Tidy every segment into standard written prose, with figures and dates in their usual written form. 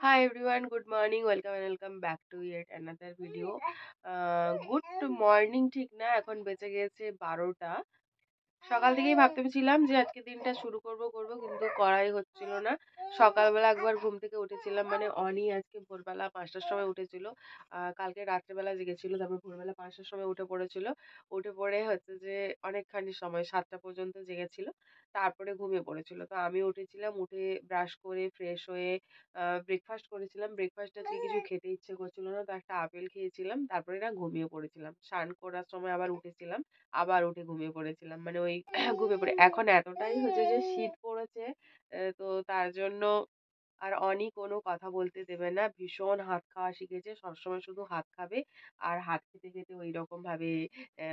Hi everyone, good morning, welcome back to yet another video. Good morning ঠিক না, এখন বেঁচে গেছে 12টা। সকাল থেকেই ভাবতেছিলাম যে আজকে দিনটা শুরু করব কিন্তু করাই হচ্ছিল না। সকালবেলা একবার ঘুম থেকে উঠেছিলাম, মানে অনি আজকে ভোরবেলা 5টার সময় উঠেছিল। কালকে রাত্রেবেলা জেগেছিল, তারপর ভোরবেলা 5টার সময় উঠে পড়েছিল। উঠে পড়ে হচ্ছে যে অনেকখানি সময় 7টা পর্যন্ত জেগেছিল, তারপরে ঘুমিয়ে পড়েছিল। তো আমি উঠেছিলাম, উঠে ব্রাশ করে ফ্রেশ হয়ে ব্রেকফাস্ট করেছিলাম। ব্রেকফাস্টে আজকে কিছু খেতে ইচ্ছে করছিল না, তো একটা আপেল খেয়েছিলাম, তারপরে না ঘুমিয়ে পড়েছিলাম। স্নান করার সময় আবার উঠেছিলাম, আবার উঠে ঘুমিয়ে পড়েছিলাম, মানে ওই ঘুমিয়ে পড়ে এখন এতটাই হচ্ছে যে শীত পড়েছে। তো তার জন্য আর অনি কোনো কথা বলতে দেবে না, ভীষণ হাত খাওয়া শিখেছে, সবসময় শুধু হাত খাবে। আর হাত খেতে খেতে ওই রকম ভাবে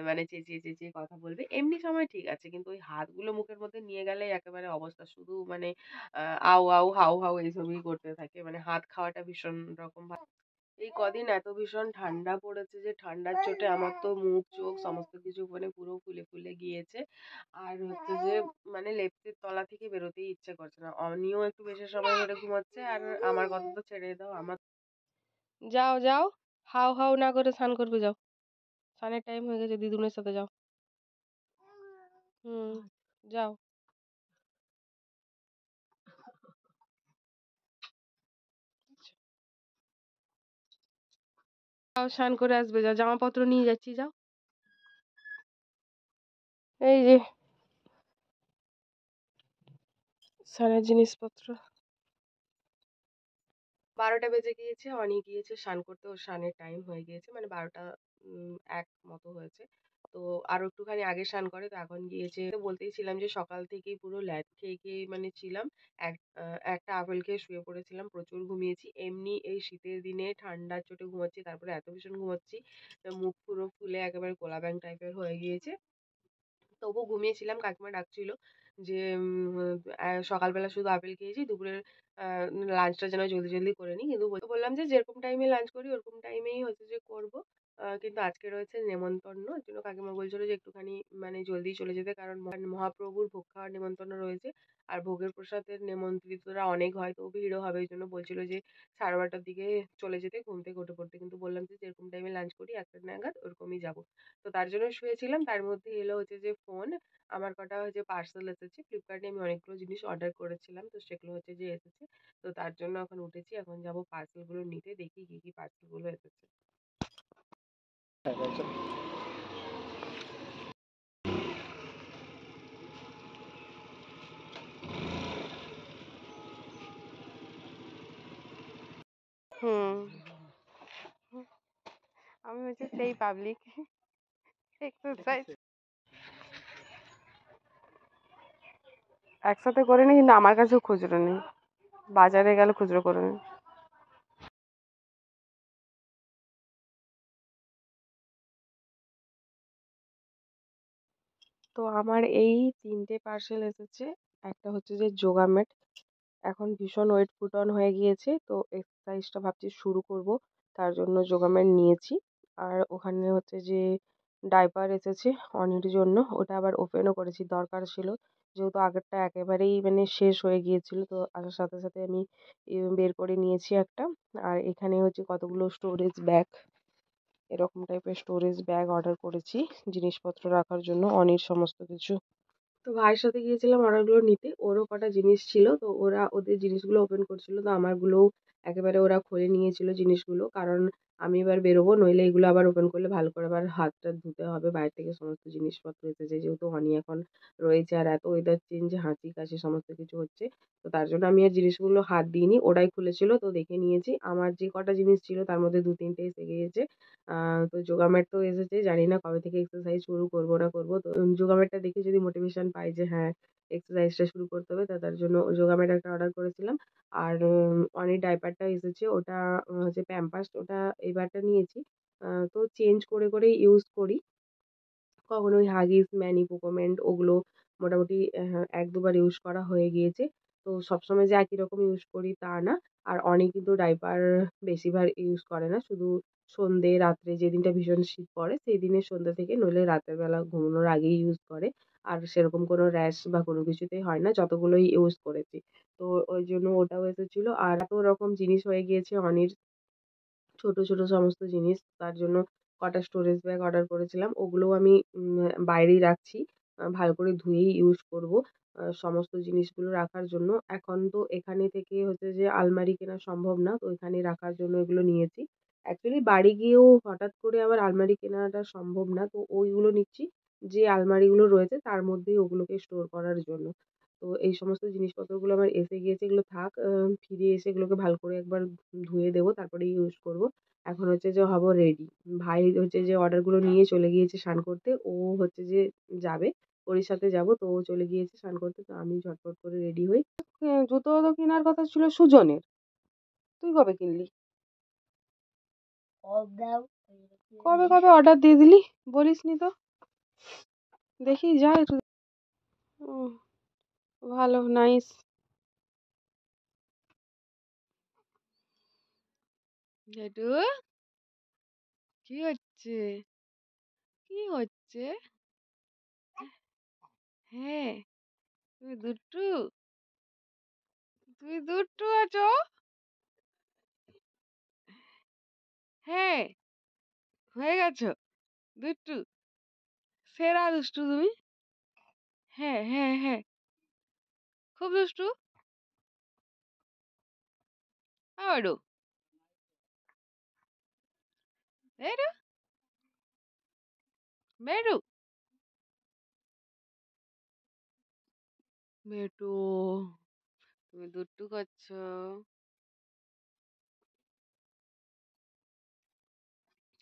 মানে চেঁচিয়ে চেঁচিয়ে কথা বলবে। এমনি সময় ঠিক আছে, কিন্তু ওই হাতগুলো মুখের মধ্যে নিয়ে গেলে একেবারে অবস্থা শুধু মানে আউ আউ হাউ হাউ এইসবই করতে থাকে, মানে হাত খাওয়াটা ভীষণ রকম এই কদিন এত ভীষণ ঠান্ডা পড়েছে যে ঠান্ডার চোটে আমার তো মুখ চোখ সমস্ত কিছু মানে পুরো ফুলে ফুলে গিয়েছে। আর হচ্ছে যে মানে লেপটির তলা থেকে বেরোতেই ইচ্ছে করছে না। অনিও একটু বেশি সময় ধরে ঘুমাচ্ছে, আর আমার কথা তো ছেড়ে দাও। আমার যাও যাও, হাউ হাউ না করে স্নান করবে, যাও, স্নানের টাইম হয়ে গেছে, দিদুনের সাথে যাও। হুম, যাও, যাও স্নান করে আসবে, যাও, জামাপত্র নিয়ে যাচ্ছি, যাও। এই যে স্নানের জিনিসপত্র। 12টা বেজে গিয়েছে, অনি গিয়েছে স্নান করতে, ওর স্নানের টাইম হয়ে গিয়েছে, মানে 12টা 1 মতো হয়েছে। তো আরো একটুখানি আগে স্নান করে, তো এখন গিয়েছে। তো বলতেই ছিলাম যে সকাল থেকেই পুরো ল্যাদ খেয়ে খেয়ে মানে ছিলাম। একটা আপেল খেয়ে শুয়ে পড়েছিলাম, প্রচুর ঘুমিয়েছি। এমনি এই শীতের দিনে ঠান্ডার চোটে ঘুমাচ্ছি, তারপরে এত ভীষণ ঘুমাচ্ছি, মুখ পুরো ফুলে একেবারে কোলা ব্যাং টাইপের হয়ে গিয়েছে। তবুও ঘুমিয়েছিলাম, কাকিমা ডাকছিল যে সকালবেলা শুধু আপেল খেয়েছি, দুপুরের লাঞ্চটা যেন জলদি জলদি করে নিই, কিন্তু বললাম যে যেরকম টাইমে লাঞ্চ করি ওরকম টাইমেই হচ্ছে যে করবো। কিন্তু আজকে রয়েছে নেমন্তন্ন, ওই জন্য কাকিমা বলছিল যে একটুখানি মানে জলদি চলে যেতে, কারণ মহাপ্রভুর ভোগ খাওয়ার নেমন্তন্ন রয়েছে। আর ভোগের প্রসাদের নেমন্ত্রিতরা অনেক হয়, তো ভিড়ও হবে, ওই জন্য বলছিল যে 12:30টার দিকে চলে যেতে, ঘুম থেকে উঠে পড়তে। কিন্তু বললাম যে যেরকম টাইমে লাঞ্চ করি 1টা নাগাদ ওরকমই যাবো। তো তার জন্য শুয়েছিলাম, তার মধ্যে এলো হচ্ছে যে ফোন। আমার কটা হচ্ছে পার্সেল এসেছে ফ্লিপকার্টে, আমি অনেকগুলো জিনিস অর্ডার করেছিলাম, তো সেগুলো হচ্ছে যে এসেছে। তো তার জন্য এখন উঠেছি, এখন যাব পার্সেলগুলো নিতে, দেখি কি কি পার্সেলগুলো এসেছে। হুম, আমি হচ্ছে সেই পাবলিক এক্সারসাইজ একসাথে করে নি, কিন্তু আমার কাছেও খুচরো নেই, বাজারে গেলে খুচরো করে নি। তো আমার এই 3টে পার্সেল এসেছে। একটা হচ্ছে যে যোগা ম্যাট, এখন ভীষণ ওয়েট পুট অন হয়ে গিয়েছে, তো এক্সারসাইজটা ভাবছি শুরু করব, তার জন্য যোগা ম্যাট নিয়েছি। আর ওখানে হচ্ছে যে ডাইপার এসেছে অনির জন্য, ওটা আবার ওপেনও করেছি, দরকার ছিল, যেহেতু আগেরটা একেবারেই মানে শেষ হয়ে গিয়েছিল, তো আসার সাথে সাথে আমি বের করে নিয়েছি একটা। আর এখানে হচ্ছে কতগুলো স্টোরেজ ব্যাগ, এরকম টাইপের স্টোরেজ ব্যাগ অর্ডার করেছি জিনিসপত্র রাখার জন্য, অনির সমস্ত কিছু। তো ভাইয়ের সাথে গিয়েছিলাম অর্ডারগুলো নিতে, ওরও কটা জিনিস ছিল, তো ওরা ওদের জিনিসগুলো ওপেন করছিল, তো আমারগুলোও একেবারে ওরা খুলে নিয়েছিল জিনিসগুলো, কারণ আমি এবার বেরোবো, নইলে এগুলো আবার ওপেন করলে ভালো করে আবার হাত টাত ধুতে হবে, বাইরে থেকে সমস্ত জিনিসপত্র এসেছে, যেহেতু অনি এখন রয়েছে, আর এত ওয়েদার চেঞ্জ, হাঁচি কাশি সমস্ত কিছু হচ্ছে, তো তার জন্য আমি আর জিনিসগুলো হাত দিইনি, ওরাই খুলেছিল, তো দেখে নিয়েছি। আমার যে কটা জিনিস ছিল তার মধ্যে 2-3টে এসে গিয়েছে। তো যোগা ম্যাট তো এসেছে, জানি না কবে থেকে এক্সারসাইজ শুরু করবো না করবো। তো যোগা ম্যাটটা দেখে যদি মোটিভেশন পাই যে হ্যাঁ এক্সারসাইজটা শুরু করতে হবে, তা তার জন্য যোগা ম্যাট একটা অর্ডার করেছিলাম। আর অনেক ডাইপারটা এসেছে, ওটা হচ্ছে প্যাম্পার্স, ওটা এবারটা নিয়েছি। তো চেঞ্জ করে করে ইউজ করি, কখনো ওই হাগিস ম্যানি পোকোমেন্ট ওগুলো মোটামুটি 1-2 বার ইউজ করা হয়ে গিয়েছে। তো সবসময় যে একই রকম ইউজ করি তা না। আর অনেক কিন্তু ডাইপার বেশিবার ইউজ করে না, শুধু সন্ধে রাত্রে যেদিনটা ভীষণ শীত পড়ে সেই দিনে সন্ধ্যা থেকে, নইলে রাতের বেলা ঘুমানোর আগেই ইউজ করে। আর সেরকম কোনো র্যাশ বা কোনো কিছুতেই হয় না যতগুলোই ইউজ করেছি। তো ওই জন্য ওটাও এসেছিলো। আর এত রকম জিনিস হয়ে গিয়েছে অনির ছোট, ছোট সমস্ত জিনিস। তার জন্য কটা স্টোরেজ ব্যাগ অর্ডার করেছিলাম। ওগুলোও আমি বাইরেই রাখছি। ভালো করে ধুয়েই ইউজ করব। সমস্ত জিনিসগুলো রাখার জন্য। এখন তো এখানে থেকে হচ্ছে যে আলমারি কেনা সম্ভব না। তো এখানে রাখার জন্য এগুলো নিয়েছি। অ্যাকচুয়ালি বাড়ি গিয়েও হঠাৎ করে আবার আলমারি কেনাটা সম্ভব না। তো ওইগুলো নিচ্ছি। যে আলমারিগুলো রয়েছে তার মধ্যেই ওগুলোকে স্টোর করার জন্য। তো এই সমস্ত জিনিসপত্রগুলো আমার এসে গিয়েছে। এগুলো থাক। ফিরে এসে এগুলোকে ভালো করে একবার ধুয়ে দেবো। তারপরে ইউজ করব। এখন হচ্ছে যে হব রেডি। ভাই হচ্ছে যে অর্ডারগুলো নিয়ে চলে গিয়েছে স্নান করতে। ও হচ্ছে যে যাবে। ওরই সাথে যাবো। তো ও চলে গিয়েছে স্নান করতে। তো আমি ঝটপট করে রেডি হই। জুতো তো কেনার কথা ছিল সুজনের। তুই কবে কিনলি? কবে কবে অর্ডার দিয়ে দিলি? বলিসনি তো। দেখি যা একটু। উহ, ভালো, নাইস। জেঠু, কি হচ্ছে? কি হচ্ছে? হ্যাঁ, তুমি দুষ্টু? তুমি দুষ্টু আছো? হ্যাঁ, হয়ে গেছো দুষ্টু। সেরা দুষ্টু তুমি। হ্যাঁ, হ্যাঁ, হ্যাঁ। খুব দুষ্টু। আবারও। বেরু, বেরু। বেটু, তুমি দুষ্টু করছো।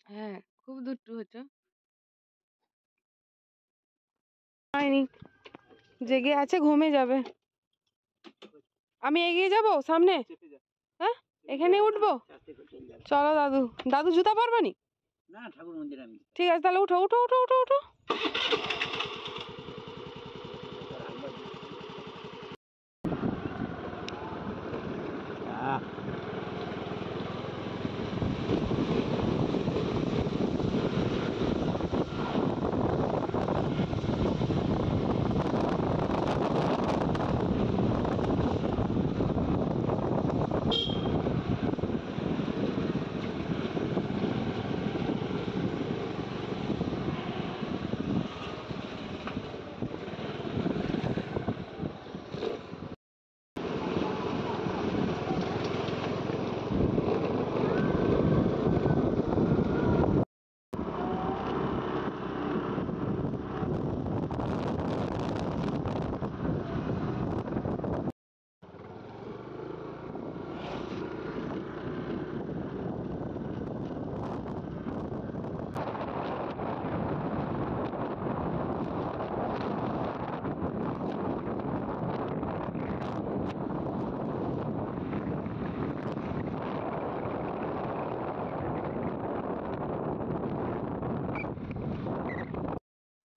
হ্যাঁ, খুব দুষ্টু হচ্ছো। হয়নি, জেগে আছে, ঘুমে যাবে। আমি এগিয়ে যাব সামনে। হ্যাঁ, এখানে উঠবো। চলো দাদু। দাদু জুতা পরবে নি? ঠিক আছে, তাহলে উঠো উঠো উঠো উঠো উঠো।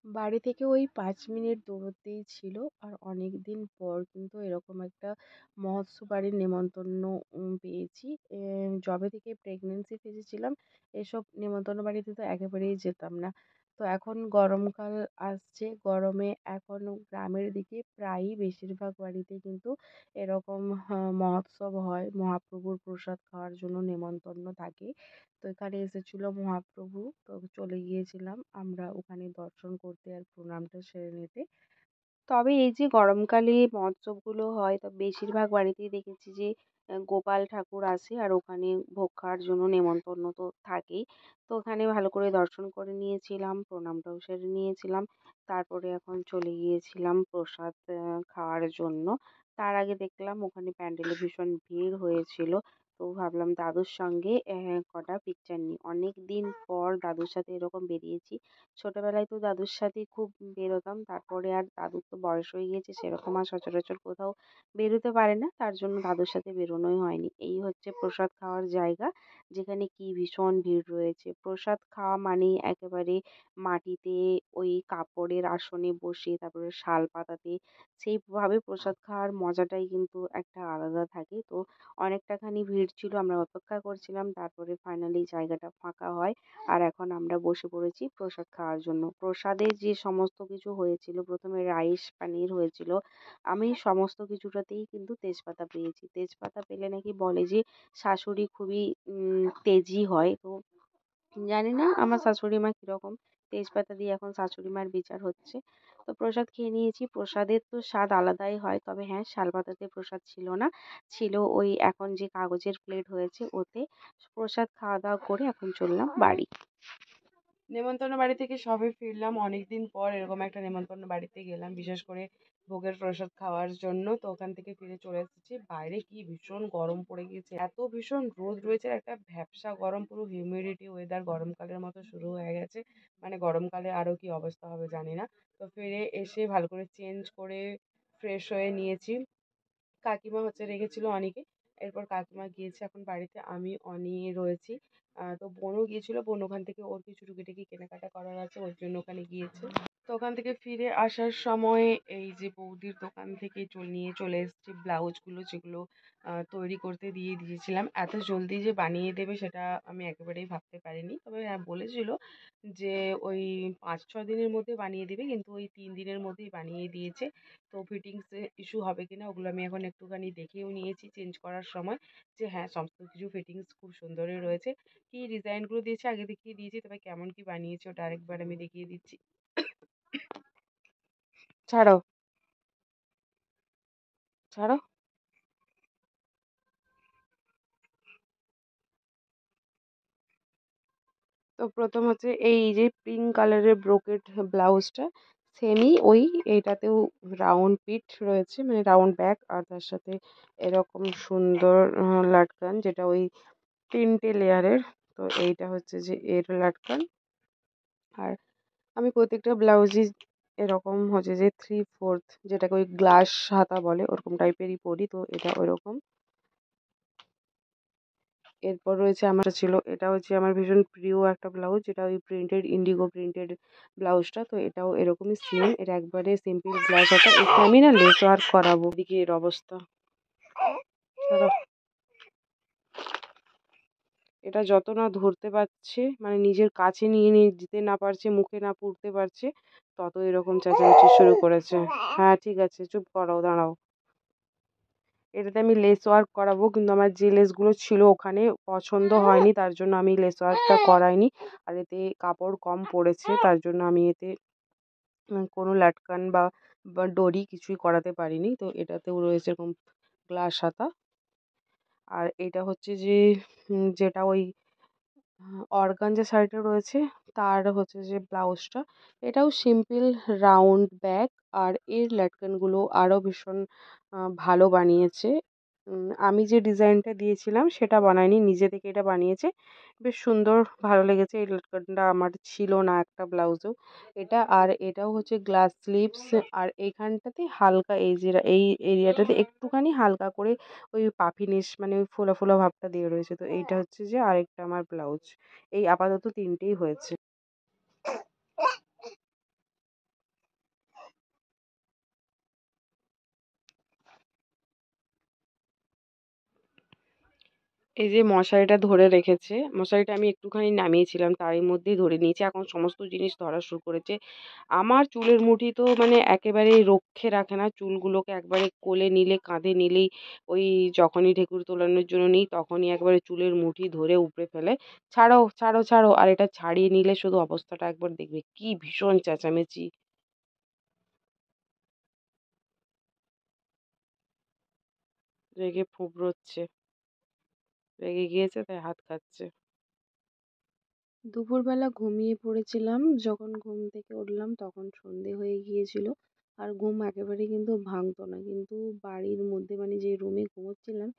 বাড়ি থেকে ওই 5 মিনিট দূরত্বেই ছিল। আর অনেক দিন পর কিন্তু এরকম একটা মহৎস বাড়ির নেমন্তন্ন পেয়েছি। যবে থেকে প্রেগনেন্সি ফেজে ছিলাম এসব নেমন্তন্ন বাড়িতে তো একেবারেই যেতাম না। তো এখন গরমকাল আসছে, গরমে এখনও গ্রামের দিকে প্রায়ই বেশিরভাগ বাড়িতে কিন্তু এরকম মহোৎসব হয়, মহাপ্রভুর প্রসাদ খাওয়ার জন্য নেমন্তন্ন থাকে। তো এখানে এসেছিল মহাপ্রভু, তো চলে গিয়েছিলাম আমরা ওখানে দর্শন করতে আর প্রণামটা সেরে নিতে। তবে এই যে গরমকালে মহোৎসবগুলো হয় তা বেশিরভাগ বাড়িতেই দেখেছি যে গোপাল ঠাকুর আসে আর ওখানে ভোগ খাওয়ার জন্য নেমন্তন্ন তো থাকেই। তো ওখানে ভালো করে দর্শন করে নিয়েছিলাম, প্রণামটাও সেরে নিয়েছিলাম। তারপরে এখন চলে গিয়েছিলাম প্রসাদ খাওয়ার জন্য। তার আগে দেখলাম ওখানে প্যান্ডেলে ভীষণ ভিড় হয়েছিল। তো ভাবলাম দাদুর সঙ্গে কটা পিকচার নিই। অনেক দিন পর দাদুর সাথে এরকম বেরিয়েছি। ছোটবেলায় তো দাদুর সাথেই খুব বেরোতাম। তারপরে আর দাদুর তো বয়স হয়ে গিয়েছে, সেরকম আর সচরাচর কোথাও বেরোতে পারে না। তার জন্য দাদুর সাথে বেরোনোই হয়নি। এই হচ্ছে প্রসাদ খাওয়ার জায়গা। যেখানে কি ভীষণ ভিড় রয়েছে। প্রসাদ খাওয়া মানেই একেবারে মাটিতে ওই কাপড়ের আসনে বসে তারপরে শাল পাতাতে সেইভাবে প্রসাদ খাওয়ার মজাটাই কিন্তু একটা আলাদা থাকে। তো অনেকটাখানি ভিড় ছিল, আমরা অপেক্ষা করছিলাম, তারপরে ফাইনালি জায়গাটা ফাঁকা হয় আর এখন আমরা বসে পড়েছি প্রসাদ খাওয়ার জন্য। প্রসাদে যে সমস্ত কিছু হয়েছিল, প্রথমে রাইস পানির হয়েছিল, আমি সমস্ত কিছুটাতেই কিন্তু তেজপাতা পেয়েছি। তেজপাতা পেলে নাকি বলে যে শাশুড়ি খুবই তেজি হয়। তো জানি না আমার শাশুড়ি মা কিরকম, তেজপাতা দিয়ে এখন শাশুড়ি মার বিচার হচ্ছে। তো প্রসাদ খেয়ে নিয়েছি, প্রসাদের তো স্বাদ আলাদাই হয়, তবে হ্যাঁ শালপাতাতে প্রসাদ ছিল না, ছিল ওই এখন যে কাগজের প্লেট হয়েছে ওতে। প্রসাদ খাওয়া দাওয়া করে এখন চললাম বাড়ি। নেমন্তন্ন বাড়ি থেকে সবে ফিরলাম, অনেকদিন পর এরকম একটা নেমন্তন্ন বাড়িতে গেলাম, বিশেষ করে ভোগের প্রসাদ খাওয়ার জন্য। তো ওখান থেকে ফিরে চলে এসেছি। বাইরে কি ভীষণ গরম পড়ে গিয়েছে, এত ভীষণ রোদ রয়েছে, একটা ভ্যাপসা গরম, পুরো হিউমিডিটি ওয়েদার গরমকালের মতো শুরু হয়ে গেছে। মানে গরমকালে আরো কি অবস্থা হবে জানি না। তো ফিরে এসে ভালো করে চেঞ্জ করে ফ্রেশ হয়ে নিয়েছি। কাকিমা হচ্ছে রেখেছিল অনেকে, এরপর কাকিমা গিয়েছে এখন বাড়িতে, আমি অনি রয়েছি। তো বোনও গিয়েছিল, বোন ওখান থেকে ওর কিছু টুকিটাকি কেনাকাটা করার আছে ওর জন্য ওখানে গিয়েছে। তো ওখান থেকে ফিরে আসার সময় এই যে বৌদির দোকান থেকে নিয়ে চলে এসেছি ব্লাউজগুলো, যেগুলো তৈরি করতে দিয়ে দিয়েছিলাম। এত জলদি যে বানিয়ে দেবে সেটা আমি একেবারেই ভাবতে পারিনি, তবে হ্যাঁ বলেছিল যে ওই 5-6 দিনের মধ্যে বানিয়ে দেবে, কিন্তু ওই 3 দিনের মধ্যেই বানিয়ে দিয়েছে। তো ফিটিংস ইস্যু হবে কিনা ওগুলো আমি এখন একটুখানি দেখেও নিয়েছি চেঞ্জ করার সময়, যে হ্যাঁ সমস্ত কিছু ফিটিংস খুব সুন্দরই রয়েছে। কি ডিজাইনগুলো দিয়েছে আগে দেখিয়ে দিয়েছি, তবে কেমন কি বানিয়েছে ওটা আরেকবার আমি দেখিয়ে দিচ্ছি। ছাড়ো, ছাড়ো। তো প্রথম হচ্ছে এই যে পিঙ্ক কালারের ব্রোকেট ব্লাউজটা, সেমই ওই এইটাতেও রাউন্ড পিঠ রয়েছে, মানে রাউন্ড ব্যাক, আর তার সাথে এরকম সুন্দর লাটকান, যেটা ওই 3টে লেয়ারের। তো এইটা হচ্ছে যে এর লাটকান। আর আমি প্রত্যেকটা ব্লাউজই এরকম হচ্ছে যে 3/4, যেটাকে ওই গ্লাস হাতা বলে ওরকম টাইপেরই পরি, তো এটা ওইরকম। এরপর রয়েছে আমার ছিল, এটা হচ্ছে আমার ভীষণ প্রিয় একটা ব্লাউজ, যেটা ওই প্রিন্টেড ইন্ডিগো প্রিন্টেড ব্লাউজটা। তো এটাও এরকমই সেম, এটা একবারে সিম্পল গ্লাস হাতা। এতে আমি না লেস ওয়ার্ক করাবো, এদিকে এর অবস্থা। ছাড়ো। এটা যত না ধরতে পারছে, মানে নিজের কাছে নিয়ে নিয়ে দিতে না পারছে, মুখে না পুরতে পারছে, তত এরকম চেঁচামেচি শুরু করেছে। হ্যাঁ ঠিক আছে, চুপ করো, দাঁড়াও। এটাতে আমি লেস ওয়ার্ক করাবো, কিন্তু আমার যে লেসগুলো ছিল ওখানে পছন্দ হয়নি, তার জন্য আমি লেস ওয়ার্কটা করাইনি। আর এতে কাপড় কম পড়েছে, তার জন্য আমি এতে কোনো লাটকান বা ডরি কিছুই করাতে পারিনি। তো এটাতেও রয়েছে এরকম গ্লাস হাতা। আর এটা হচ্ছে যে যেটা ওই অর্গানজা শাড়িটা রয়েছে তার হচ্ছে যে ব্লাউজটা, এটাও সিম্পল রাউন্ড ব্যাক। আর এর লাটকানগুলো আরও ভীষণ ভালো বানিয়েছে। আমি যে ডিজাইনটা দিয়েছিলাম সেটা বানায়নি, নিজে থেকে এটা বানিয়েছে, বেশ সুন্দর, ভালো লেগেছে। এই লাটকানটা আমার ছিল না একটা ব্লাউজেও, এটা। আর এটাও হচ্ছে গ্লাস স্লিভস, আর এইখানটাতে হালকা এই যে এই এরিয়াটাতে একটুখানি হালকা করে ওই পাফিনিশ, মানে ওই ফোলা ফোলা ভাবটা দিয়ে রয়েছে। তো এইটা হচ্ছে যে আরেকটা আমার ব্লাউজ। এই আপাতত 3টেই হয়েছে। এই যে মশারিটা ধরে রেখেছে, মশারিটা আমি একটুখানি নামিয়েছিলাম, তারই মধ্যেই ধরে নিয়েছে, এখন সমস্ত জিনিস ধরা শুরু করেছে। আমার চুলের মুঠি তো মানে একেবারেই রক্ষে রাখে না, চুলগুলোকে একবারে কোলে নিলে, কাঁধে নিলেই, ওই যখনই ঢেকুর তোলানোর জন্য নিই তখনই একবারে চুলের মুঠি ধরে উপড়ে ফেলে। ছাড়ো, ছাড়ো, ছাড়ো। আর এটা ছাড়িয়ে নিলে শুধু অবস্থাটা একবার দেখবে, কি ভীষণ চেঁচামেচি। রেগে ফুঁপড়োচ্ছে, রেগে গিয়েছে তাই হাত খাচ্ছে। দুপুরবেলা ঘুমিয়ে পড়েছিলাম, যখন ঘুম থেকে উঠলাম তখন সন্ধে হয়ে গিয়েছিল। আর ঘুম একেবারেই কিন্তু ভাঙতো না, কিন্তু বাড়ির মধ্যে মানে যে রুমে ঘুমোচ্ছিলাম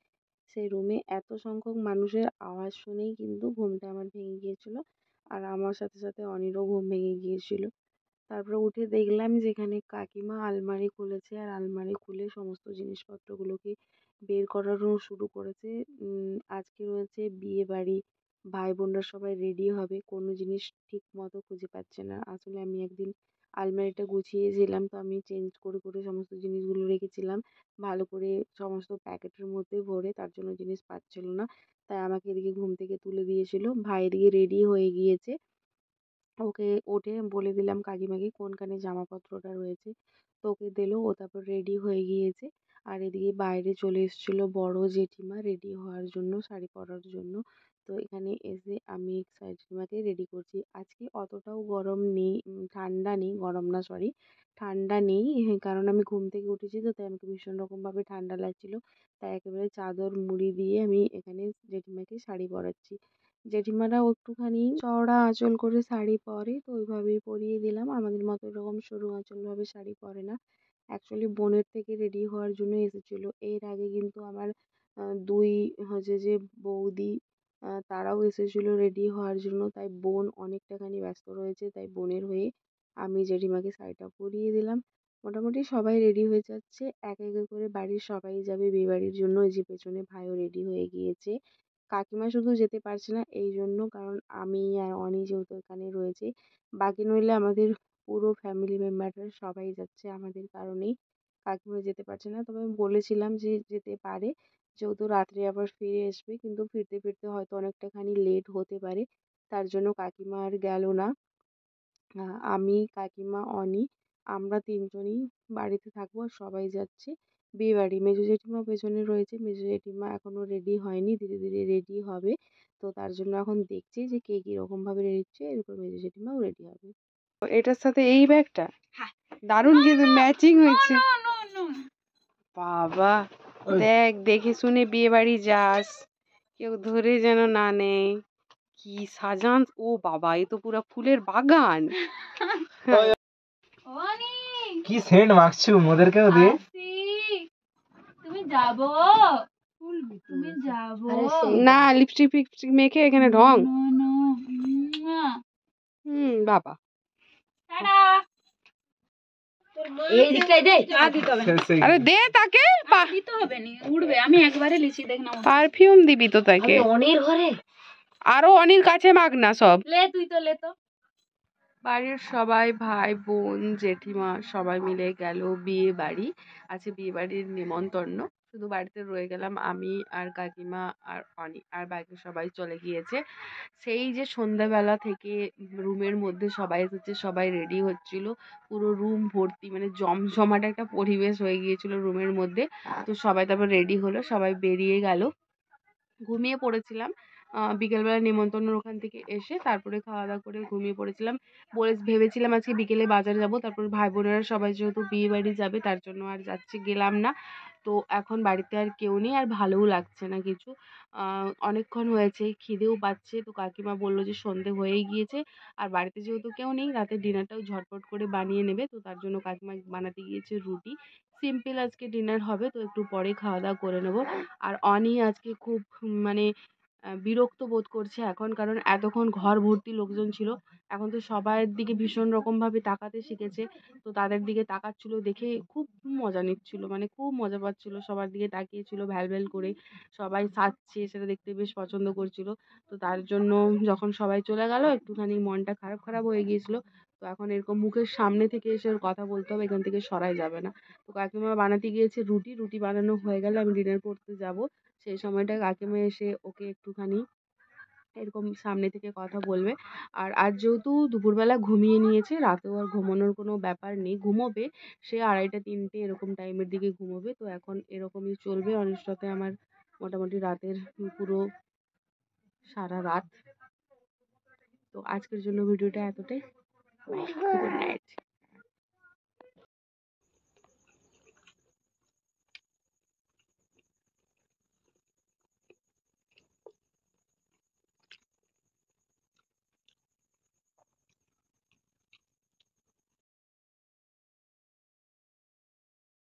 সেই রুমে এত সংখ্যক মানুষের আওয়াজ শুনেই কিন্তু ঘুমটা আমার ভেঙে গিয়েছিল। আর আমার সাথে সাথে অনিরও ঘুম ভেঙে গিয়েছিল। তারপরে উঠে দেখলাম যেখানে কাকিমা আলমারি খুলেছে, আর আলমারি খুলে সমস্ত জিনিসপত্রগুলোকে বের করানো শুরু করেছে। আজকে রয়েছে বিয়ে বাড়ি, ভাই বোনরা সবাই রেডি হবে, কোনো জিনিস ঠিক মতো খুঁজে পাচ্ছে না। আসলে আমি একদিন আলমারিটা গুছিয়েছিলাম, তো আমি চেঞ্জ করে করে সমস্ত জিনিসগুলো রেখেছিলাম ভালো করে সমস্ত প্যাকেটের মধ্যে ভরে, তার জন্য জিনিস পাচ্ছিল না। তাই আমাকে এদিকে ঘুম থেকে তুলে দিয়েছিল। ভাই এদিকে রেডি হয়ে গিয়েছে, ওকে উঠে বলে দিলাম কাকিমাকে কোনখানে জামাপত্রটা রয়েছে, তো ওকে দিলো, ও তারপর রেডি হয়ে গিয়েছে। আর এদিকে বাইরে চলে এসেছিল বড় জেঠিমা রেডি হওয়ার জন্য, শাড়ি পরার জন্য। তো এখানে এসে আমি জেঠিমাকে রেডি করছি। আজকে অতটাও গরম নেই, ঠান্ডা নেই, গরম না সরি, ঠান্ডা নেই। কারণ আমি ঘুম থেকে উঠেছি, তো তাই আমাকে ভীষণ রকমভাবে ঠান্ডা লাগছিল। তাই একেবারে চাদর মুড়ি দিয়ে আমি এখানে জেঠিমাকে শাড়ি পরাচ্ছি। জেঠিমারাও একটুখানি চওড়া আঁচল করে শাড়ি পরে, তো ওইভাবেই পরিয়ে দিলাম। আমাদের মতো এরকম সরু আঁচলভাবে শাড়ি পরে না। অ্যাকচুয়ালি বোনের থেকে রেডি হওয়ার জন্য এসেছিলো। এর আগে কিন্তু আমার ২ হচ্ছে যে বৌদি, তারাও এসেছিলো রেডি হওয়ার জন্য। তাই বোন অনেকটাখানি ব্যস্ত রয়েছে, তাই বোনের হয়ে আমি জেঠিমাকে শাড়িটা পরিয়ে দিলাম। মোটামুটি সবাই রেডি হয়ে যাচ্ছে, একে একে করে বাড়ির সবাই যাবে বিয়েবাড়ির জন্য। এই যে পেছনে ভাইও রেডি হয়ে গিয়েছে। কাকিমা শুধু যেতে পারছে না এই জন্য, কারণ আমি আর অনি যেহেতু এখানে রয়েছে, বাকি নইলে আমাদের পুরো ফ্যামিলি মেম্বাররা সবাই যাচ্ছে আমাদের কারণেই। কাকিমা যেতে পারছে না, তবে আমি বলেছিলাম যে যেতে পারে, যেহেতু রাত্রে আবার ফিরে আসবে, কিন্তু ফিরতে ফিরতে হয়তো অনেকটাখানি লেট হতে পারে, তার জন্য কাকিমা আর গেল না। আমি, কাকিমা, অনি, আমরা ৩ জনই বাড়িতে থাকবো, আর সবাই যাচ্ছে বিয়েবাড়ি। মেজো জেঠিমা পেছনে রয়েছে, মেজো জেঠিমা এখনও রেডি হয়নি, ধীরে ধীরে রেডি হবে। তো তার জন্য এখন দেখছি যে কে কীরকমভাবে রেডি হচ্ছে, এরপর মেজো জেঠিমাও রেডি হবে। এটার সাথে এই ব্যাগটা দারুণ কিন্তু ম্যাচিং হয়েছে। বাবা দেখ, দেখে শুনে বিয়ে বাড়ি যাস, কেউ ধরে যেন না নেয়। কি সাজান, ও বাবা, এ তো পুরো ফুলের বাগান। কি সেন্ট মাখছু মোদেরকেও দে। তুমি যাবো, তুমি যাবো না, লিপস্টিক ফিপস্টিক মেখে এখানে ঢং। বাবা টাটা। এই দিকটাই দে, আর দিতে হবে না, আরে দে তাকে, দিতে হবে না, উড়বে। আমি একবারে লিচি দেখ না, পারফিউম দিবি তো তাকে। অনির ঘরে আরো অনির কাছে মাগ না সব। লে, তুই তো লে তো। বাড়ির সবাই, ভাই বোন জেঠিমা সবাই মিলে গেল বিয়ে বাড়ি। আছে বিয়ে বাড়ির নেমন্তন্ন, শুধু বাড়িতে রয়ে গেলাম আমি আর কাকিমা আর অনি, আর বাকি সবাই চলে গিয়েছে। সেই যে সন্ধ্যাবেলা থেকে রুমের মধ্যে সবাই এসেছে, সবাই রেডি হচ্ছিল, পুরো রুম ভর্তি, মানে জমজমাট একটা পরিবেশ হয়ে গিয়েছিল রুমের মধ্যে। তো সবাই তারপর রেডি হলো, সবাই বেরিয়ে গেল। ঘুমিয়ে পড়েছিলাম বিকেলবেলা নেমন্তন্নর ওখান থেকে এসে, তারপরে খাওয়া দাওয়া করে ঘুমিয়ে পড়েছিলাম। ভেবেছিলাম আজকে বিকেলে বাজার যাব, তারপর ভাই বোনেরা সবাই যেহেতু বিয়ে বাড়ি যাবে, তার জন্য আর গেলাম না। তো এখন বাড়িতে আর কেউ নেই, আর ভালোও লাগছে না কিছু। অনেকক্ষণ হয়েছে, খিদেও পাচ্ছে। তো কাকিমা বললো যে সন্ধে হয়েই গিয়েছে, আর বাড়িতে যেহেতু কেউ নেই, রাতের ডিনারটাও ঝটপট করে বানিয়ে নেবে। তো তার জন্য কাকিমা বানাতে গিয়েছে রুটি। সিম্পল আজকে ডিনার হবে, তো একটু পরে খাওয়া দাওয়া করে নেবো। আর অনি আজকে খুব মানে বিরক্ত বোধ করছে এখন, কারণ এতক্ষণ ঘর ভর্তি লোকজন ছিল, এখন তো সবার দিকে ভীষণ রকমভাবে তাকাতে শিখেছে। তো তাদের দিকে তাকাচ্ছিল দেখে খুব মজা নিচ্ছিল, মানে খুব মজা পাচ্ছিল, সবার দিকে তাকিয়েছিল ভ্যাল ভ্যাল করে। সবাই সাজছে সেটা দেখতে বেশ পছন্দ করছিল। তো তার জন্য যখন সবাই চলে গেল, একটুখানি মনটা খারাপ খারাপ হয়ে গিয়েছিল। তো এখন এরকম মুখের সামনে থেকে এসে ওর কথা বলতে হবে, এখান থেকে সরাই যাবে না। তো কাকিমা বানাতে গিয়েছে রুটি, রুটি বানানো হয়ে গেলে আমি ডিনার করতে যাব। সেই সময়টা কাকিমা এসে ওকে একটুখানি এরকম সামনে থেকে কথা বলবে। আর আজ যেহেতু দুপুরবেলা ঘুমিয়ে নিয়েছে, রাতেও আর ঘুমানোর কোনো ব্যাপার নেই, ঘুমোবে সে 2:30-3টে এরকম টাইমের দিকে ঘুমোবে। তো এখন এরকমই চলবে অনেক সাথে আমার, মোটামুটি রাতের পুরো সারা রাত। তো আজকের জন্য ভিডিওটা এতটাই। Good night.